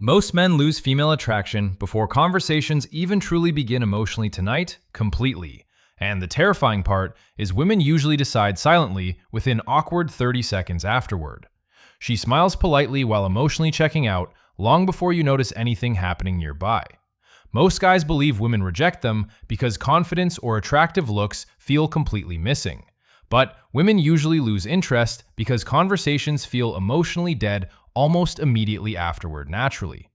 Most men lose female attraction before conversations even truly begin emotionally tonight, completely. And the terrifying part is women usually decide silently within awkward 30 seconds afterward. She smiles politely while emotionally checking out, long before you notice anything happening nearby. Most guys believe women reject them because confidence or attractive looks feel completely missing. But women usually lose interest because conversations feel emotionally dead almost immediately afterward naturally.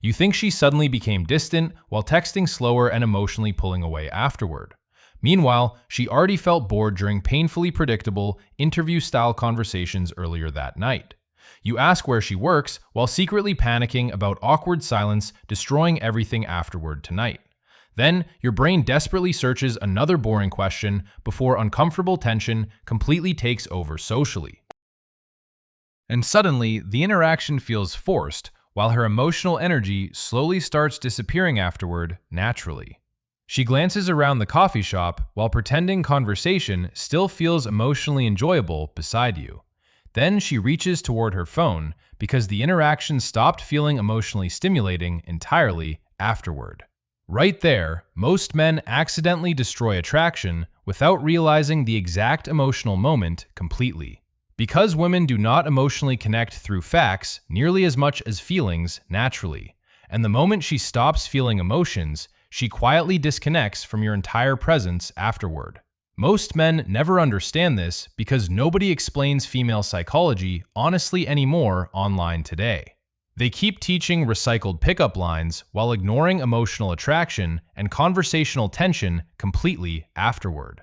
You think she suddenly became distant while texting slower and emotionally pulling away afterward. Meanwhile, she already felt bored during painfully predictable interview-style conversations earlier that night. You ask where she works while secretly panicking about awkward silence destroying everything afterward tonight. Then, your brain desperately searches another boring question before uncomfortable tension completely takes over socially. And suddenly, the interaction feels forced, while her emotional energy slowly starts disappearing afterward, naturally. She glances around the coffee shop while pretending conversation still feels emotionally enjoyable beside you. Then she reaches toward her phone because the interaction stopped feeling emotionally stimulating entirely afterward. Right there, most men accidentally destroy attraction without realizing the exact emotional moment completely. Because women do not emotionally connect through facts nearly as much as feelings naturally, and the moment she stops feeling emotions, she quietly disconnects from your entire presence afterward. Most men never understand this because nobody explains female psychology honestly anymore online today. They keep teaching recycled pickup lines while ignoring emotional attraction and conversational tension completely afterward.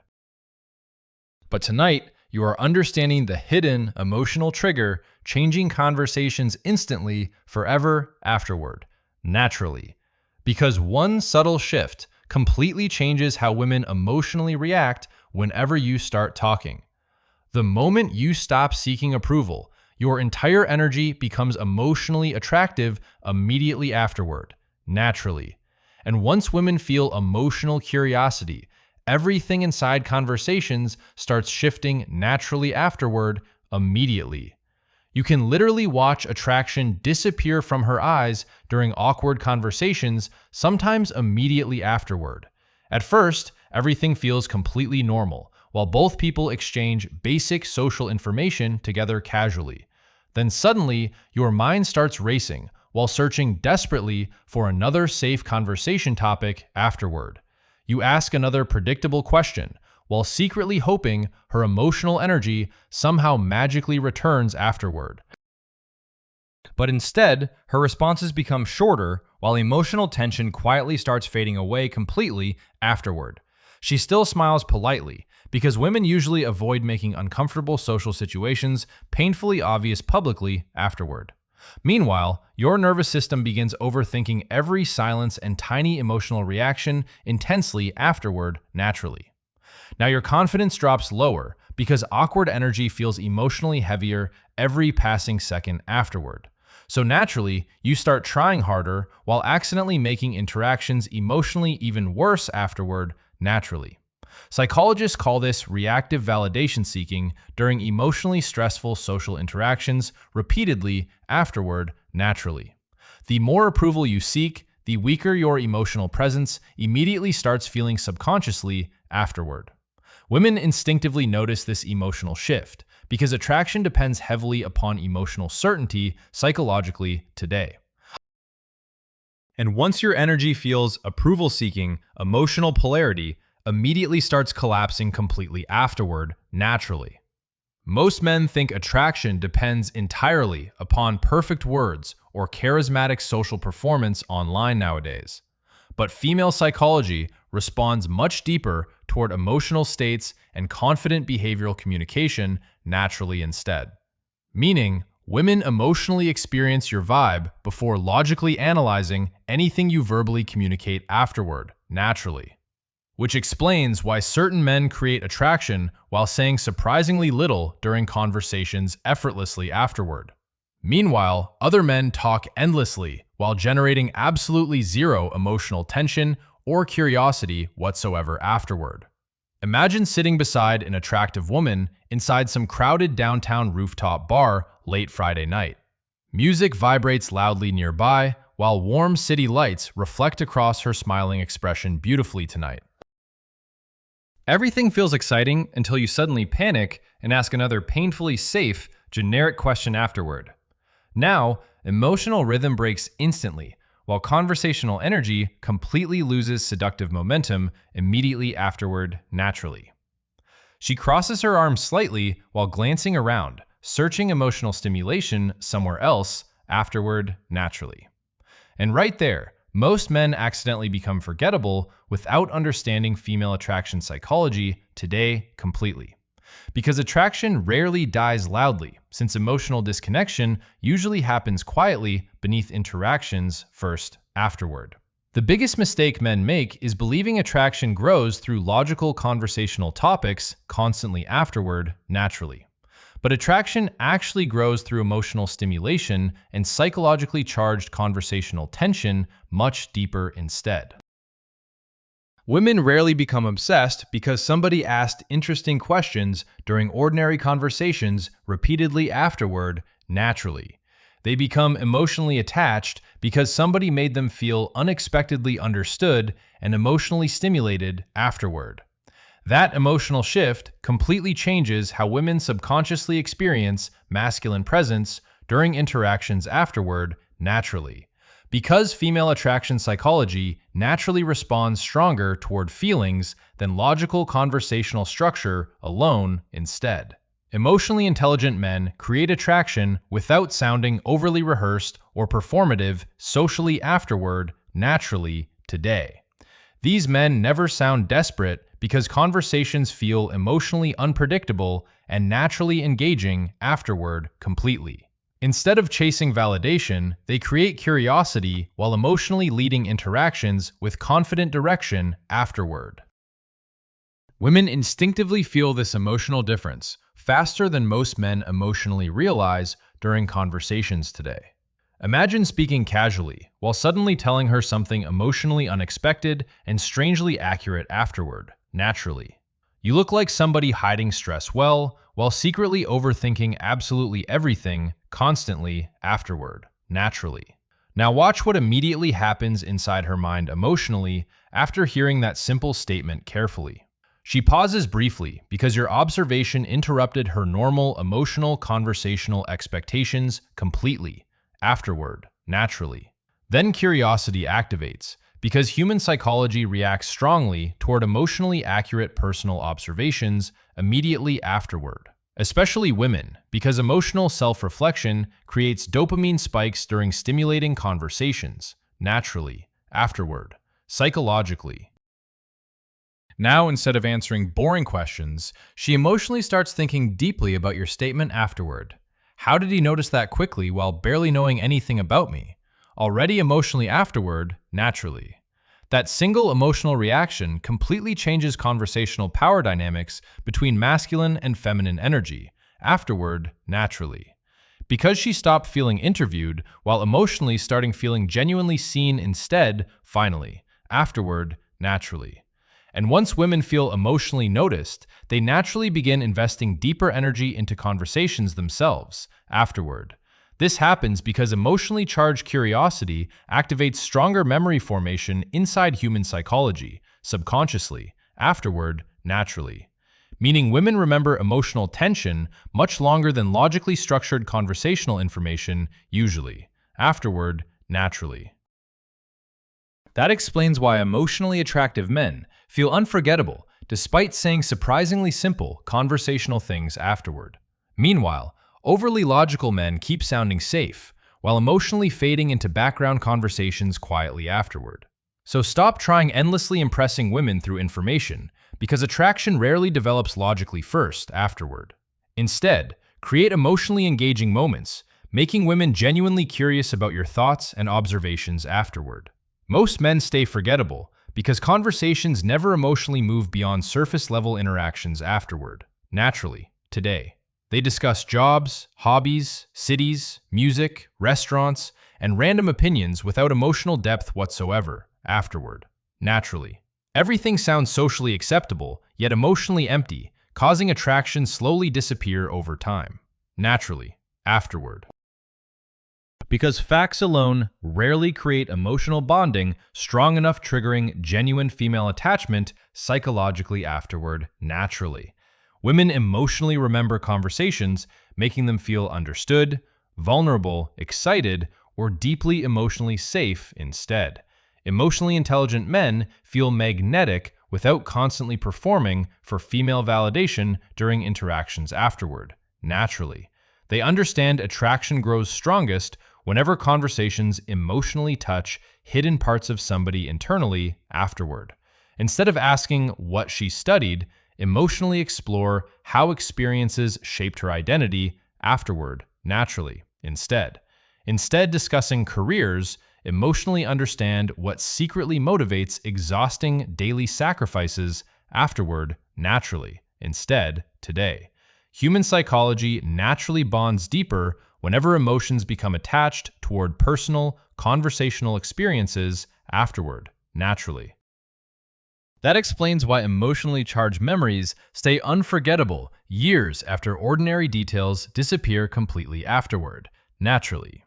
But tonight, you are understanding the hidden emotional trigger, changing conversations instantly, forever afterward, naturally. Because one subtle shift completely changes how women emotionally react whenever you start talking. The moment you stop seeking approval, your entire energy becomes emotionally attractive immediately afterward, naturally. And once women feel emotional curiosity, everything inside conversations starts shifting naturally afterward, immediately. You can literally watch attraction disappear from her eyes during awkward conversations, sometimes immediately afterward. At first, everything feels completely normal, while both people exchange basic social information together casually. Then suddenly, your mind starts racing while searching desperately for another safe conversation topic afterward. You ask another predictable question, while secretly hoping her emotional energy somehow magically returns afterward. But instead, her responses become shorter, while emotional tension quietly starts fading away completely afterward. She still smiles politely, because women usually avoid making uncomfortable social situations painfully obvious publicly afterward. Meanwhile, your nervous system begins overthinking every silence and tiny emotional reaction intensely afterward naturally. Now your confidence drops lower because awkward energy feels emotionally heavier every passing second afterward. So naturally, you start trying harder while accidentally making interactions emotionally even worse afterward naturally. Psychologists call this reactive validation seeking during emotionally stressful social interactions repeatedly afterward naturally. The more approval you seek, the weaker your emotional presence immediately starts feeling subconsciously afterward. Women instinctively notice this emotional shift because attraction depends heavily upon emotional certainty psychologically today. And once your energy feels approval seeking, emotional polarity immediately starts collapsing completely afterward, naturally. Most men think attraction depends entirely upon perfect words or charismatic social performance online nowadays. But female psychology responds much deeper toward emotional states and confident behavioral communication naturally instead. Meaning, women emotionally experience your vibe before logically analyzing anything you verbally communicate afterward, naturally. Which explains why certain men create attraction while saying surprisingly little during conversations effortlessly afterward. Meanwhile, other men talk endlessly while generating absolutely zero emotional tension or curiosity whatsoever afterward. Imagine sitting beside an attractive woman inside some crowded downtown rooftop bar late Friday night. Music vibrates loudly nearby, while warm city lights reflect across her smiling expression beautifully tonight. Everything feels exciting until you suddenly panic and ask another painfully safe, generic question afterward. Now, emotional rhythm breaks instantly, while conversational energy completely loses seductive momentum immediately afterward naturally. She crosses her arms slightly while glancing around, searching emotional stimulation somewhere else afterward naturally. And right there, most men accidentally become forgettable without understanding female attraction psychology today completely. Because attraction rarely dies loudly, since emotional disconnection usually happens quietly beneath interactions first afterward. The biggest mistake men make is believing attraction grows through logical conversational topics constantly afterward naturally. But attraction actually grows through emotional stimulation and psychologically charged conversational tension much deeper instead. Women rarely become obsessed because somebody asked interesting questions during ordinary conversations repeatedly afterward, naturally. They become emotionally attached because somebody made them feel unexpectedly understood and emotionally stimulated afterward. That emotional shift completely changes how women subconsciously experience masculine presence during interactions afterward naturally. Because female attraction psychology naturally responds stronger toward feelings than logical conversational structure alone instead. Emotionally intelligent men create attraction without sounding overly rehearsed or performative socially afterward naturally today. These men never sound desperate because conversations feel emotionally unpredictable and naturally engaging afterward completely. Instead of chasing validation, they create curiosity while emotionally leading interactions with confident direction afterward. Women instinctively feel this emotional difference faster than most men emotionally realize during conversations today. Imagine speaking casually while suddenly telling her something emotionally unexpected and strangely accurate afterward, naturally. You look like somebody hiding stress well, while secretly overthinking absolutely everything constantly afterward, naturally. Now watch what immediately happens inside her mind emotionally after hearing that simple statement carefully. She pauses briefly because your observation interrupted her normal emotional conversational expectations completely afterward, naturally. Then curiosity activates, because human psychology reacts strongly toward emotionally accurate personal observations immediately afterward. Especially women, because emotional self-reflection creates dopamine spikes during stimulating conversations, naturally, afterward, psychologically. Now, instead of answering boring questions, she emotionally starts thinking deeply about your statement afterward. How did he notice that quickly while barely knowing anything about me? Already emotionally afterward, naturally. That single emotional reaction completely changes conversational power dynamics between masculine and feminine energy, afterward, naturally. Because she stopped feeling interviewed while emotionally starting feeling genuinely seen instead, finally, afterward, naturally. And once women feel emotionally noticed, they naturally begin investing deeper energy into conversations themselves afterward. This happens because emotionally charged curiosity activates stronger memory formation inside human psychology, subconsciously, afterward, naturally. Meaning women remember emotional tension much longer than logically structured conversational information, usually, afterward, naturally. That explains why emotionally attractive men feel unforgettable despite saying surprisingly simple conversational things afterward. Meanwhile, overly logical men keep sounding safe, while emotionally fading into background conversations quietly afterward. So stop trying endlessly impressing women through information, because attraction rarely develops logically first afterward. Instead, create emotionally engaging moments, making women genuinely curious about your thoughts and observations afterward. Most men stay forgettable because conversations never emotionally move beyond surface-level interactions afterward. Naturally, today, they discuss jobs, hobbies, cities, music, restaurants, and random opinions without emotional depth whatsoever afterward. Naturally, everything sounds socially acceptable, yet emotionally empty, causing attraction slowly disappear over time. Naturally, afterward. because facts alone rarely create emotional bonding strong enough triggering genuine female attachment psychologically afterward naturally. Women emotionally remember conversations, making them feel understood, vulnerable, excited, or deeply emotionally safe instead. Emotionally intelligent men feel magnetic without constantly performing for female validation during interactions afterward, naturally. They understand attraction grows strongest whenever conversations emotionally touch hidden parts of somebody internally afterward. Instead of asking what she studied, emotionally explore how experiences shaped her identity afterward, naturally, instead discussing careers, emotionally understand what secretly motivates exhausting daily sacrifices afterward, naturally, today. Human psychology naturally bonds deeper whenever emotions become attached toward personal, conversational experiences afterward, naturally. That explains why emotionally charged memories stay unforgettable years after ordinary details disappear completely afterward, naturally.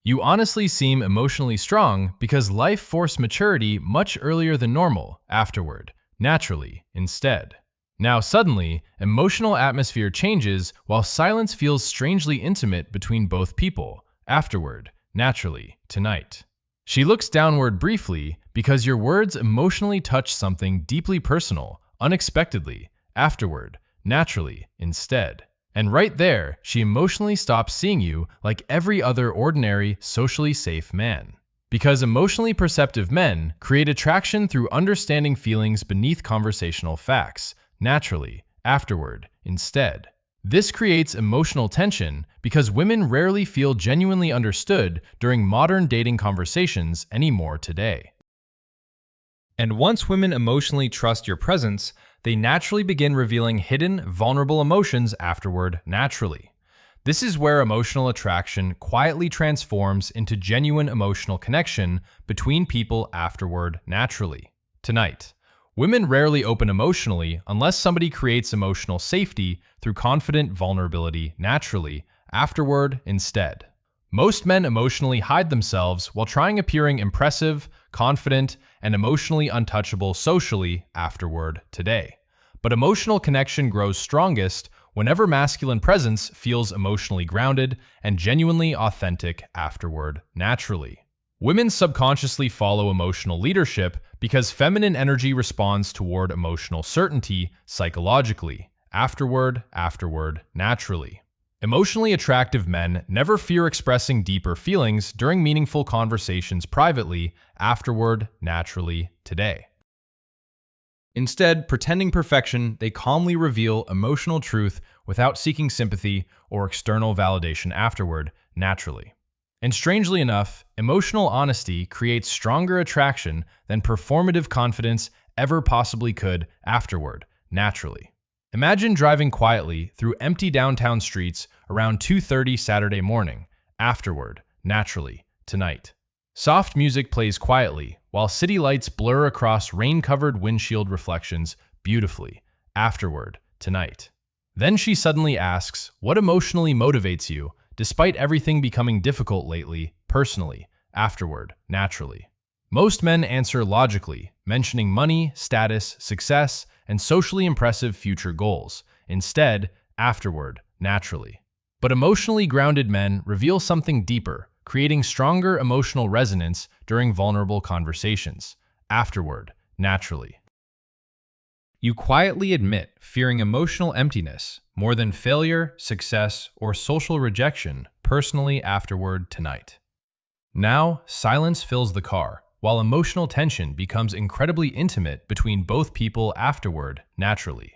You honestly seem emotionally strong because life forced maturity much earlier than normal afterward, naturally, instead. Now suddenly, emotional atmosphere changes while silence feels strangely intimate between both people, afterward, naturally, tonight. She looks downward briefly because your words emotionally touch something deeply personal, unexpectedly, afterward, naturally, instead. And right there, she emotionally stops seeing you like every other ordinary, socially safe man. Because emotionally perceptive men create attraction through understanding feelings beneath conversational facts, naturally, afterward, instead. This creates emotional tension because women rarely feel genuinely understood during modern dating conversations anymore today. And once women emotionally trust your presence, they naturally begin revealing hidden, vulnerable emotions afterward naturally. This is where emotional attraction quietly transforms into genuine emotional connection between people afterward naturally. Tonight, women rarely open emotionally unless somebody creates emotional safety through confident vulnerability naturally, afterward instead. Most men emotionally hide themselves while trying appearing impressive, confident, and emotionally untouchable socially afterward today. But emotional connection grows strongest whenever masculine presence feels emotionally grounded and genuinely authentic afterward naturally. Women subconsciously follow emotional leadership because feminine energy responds toward emotional certainty psychologically, afterward, naturally. Emotionally attractive men never fear expressing deeper feelings during meaningful conversations privately, afterward, naturally, today. Instead, pretending perfection, they calmly reveal emotional truth without seeking sympathy or external validation afterward, naturally. And strangely enough, emotional honesty creates stronger attraction than performative confidence ever possibly could afterward, naturally. Imagine driving quietly through empty downtown streets around 2:30 Saturday morning, afterward, naturally, tonight. Soft music plays quietly, while city lights blur across rain-covered windshield reflections beautifully, afterward, tonight. Then she suddenly asks, what emotionally motivates you, despite everything becoming difficult lately, personally, afterward, naturally. Most men answer logically, mentioning money, status, success, and socially impressive future goals, instead, afterward, naturally. But emotionally grounded men reveal something deeper, creating stronger emotional resonance during vulnerable conversations, afterward, naturally. You quietly admit fearing emotional emptiness more than failure, success, or social rejection personally afterward tonight. Now, silence fills the car, while emotional tension becomes incredibly intimate between both people afterward, naturally.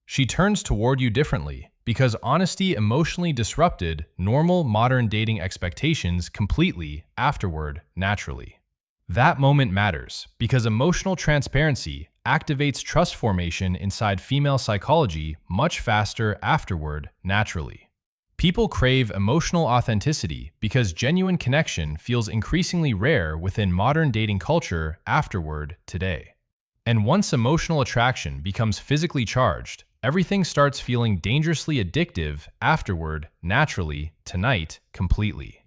She turns toward you differently because honesty emotionally disrupted normal modern dating expectations completely afterward, naturally. That moment matters because emotional transparency activates trust formation inside female psychology much faster afterward, naturally. People crave emotional authenticity because genuine connection feels increasingly rare within modern dating culture afterward today. And once emotional attraction becomes physically charged, everything starts feeling dangerously addictive afterward, naturally, tonight, completely.